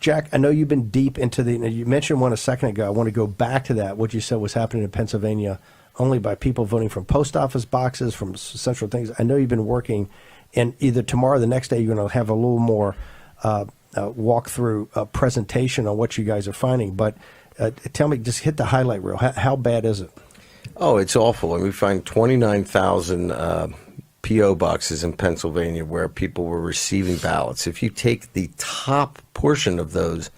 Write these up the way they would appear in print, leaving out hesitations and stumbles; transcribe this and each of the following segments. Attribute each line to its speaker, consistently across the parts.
Speaker 1: Jack, I know you've been deep into you mentioned one a second ago. I want to go back to that, what you said was happening in Pennsylvania only by people voting from post office boxes, from central things. I know you've been working, and either tomorrow or the next day you're going to have a little more walk-through presentation on what you guys are finding. But tell me, just hit the highlight reel. How bad is it?
Speaker 2: Oh, it's awful. And we find 29,000 P.O. boxes in Pennsylvania where people were receiving ballots. If you take the top portion of those,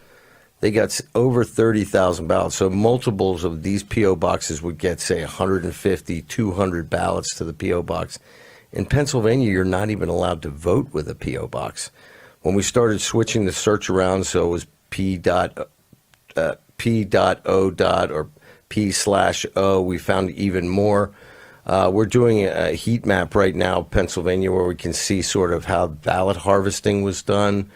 Speaker 2: they got over 30,000 ballots. So multiples of these P.O. boxes would get, say, 150, 200 ballots to the P.O. box. In Pennsylvania, you're not even allowed to vote with a P.O. box. When we started switching the search around, so it was P.O. or P/O, we found even more. We're doing a heat map right now, Pennsylvania, where we can see sort of how ballot harvesting was done.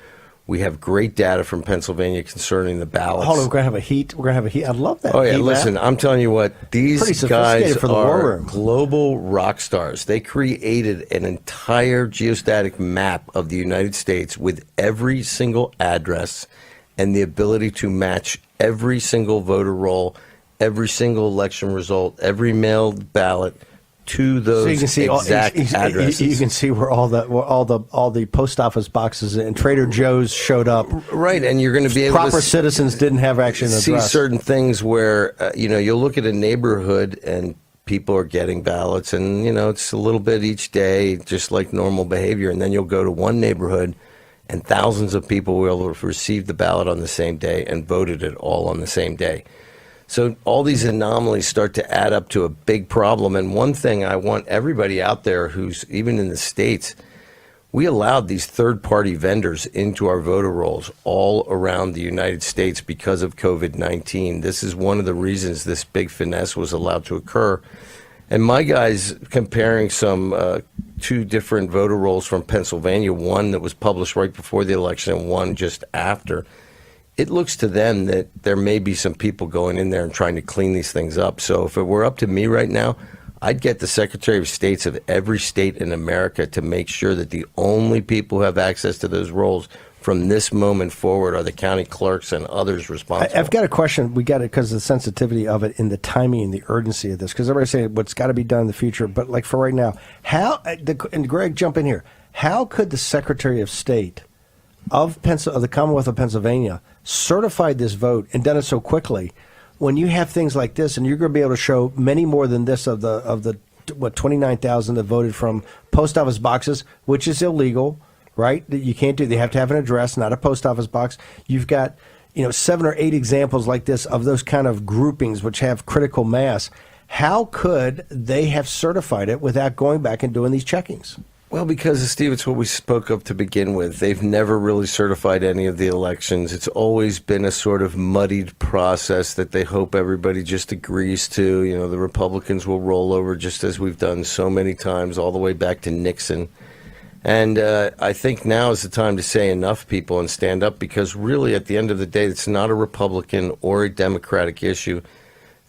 Speaker 2: We have great data from Pennsylvania concerning the ballots.
Speaker 1: Hold on, we're gonna have a heat. I love that.
Speaker 2: Oh yeah,
Speaker 1: heat
Speaker 2: listen,
Speaker 1: map.
Speaker 2: I'm telling you what, these guys
Speaker 1: for the war
Speaker 2: are
Speaker 1: room.
Speaker 2: global rock stars. They created an entire geostatic map of the United States with every single address and the ability to match every single voter roll, every single election result, every mailed ballot to those
Speaker 1: so you can see
Speaker 2: exact addresses.
Speaker 1: You can see where all the post office boxes and Trader Joe's showed up.
Speaker 2: Right, and you're going to be able
Speaker 1: proper
Speaker 2: to
Speaker 1: citizens didn't have action
Speaker 2: see
Speaker 1: address.
Speaker 2: certain things where you'll look at a neighborhood and people are getting ballots, and it's a little bit each day, just like normal behavior, and then you'll go to one neighborhood and thousands of people will have received the ballot on the same day and voted it all on the same day. So all these anomalies start to add up to a big problem. And one thing I want everybody out there who's even in the States, we allowed these third-party vendors into our voter rolls all around the United States because of COVID-19. This is one of the reasons this big finesse was allowed to occur. And my guys comparing some two different voter rolls from Pennsylvania, one that was published right before the election and one just after, it looks to them that there may be some people going in there and trying to clean these things up. So if it were up to me right now, I'd get the Secretary of States of every state in America to make sure that the only people who have access to those rolls from this moment forward are the county clerks and others responsible.
Speaker 1: I've got a question. We got it because of the sensitivity of it and the timing and the urgency of this. Because everybody's saying what's got to be done in the future. But like for right now, and Greg, jump in here. How could the Secretary of State of the Commonwealth of Pennsylvania certified this vote and done it so quickly when you have things like this, and you're going to be able to show many more than this of the 29,000 that voted from post office boxes, which is illegal, right? That you can't do. They have to have an address, not a post office box. You've got 7 or 8 examples like this of those kind of groupings which have critical mass. How could they have certified it without going back and doing these checkings?
Speaker 2: Well, because, Steve, it's what we spoke of to begin with. They've never really certified any of the elections. It's always been a sort of muddied process that they hope everybody just agrees to. The Republicans will roll over just as we've done so many times, all the way back to Nixon. And I think now is the time to say enough, people, and stand up, because really, at the end of the day, it's not a Republican or a Democratic issue.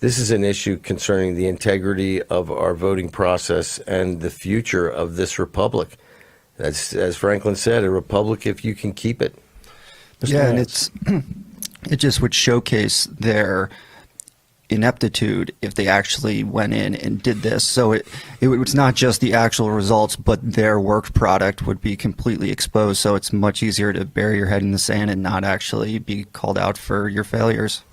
Speaker 2: This is an issue concerning the integrity of our voting process and the future of this republic. That's, as Franklin said, a republic if you can keep it.
Speaker 3: Yeah, and it just would showcase their ineptitude if they actually went in and did this. So it was not just the actual results, but their work product would be completely exposed. So it's much easier to bury your head in the sand and not actually be called out for your failures.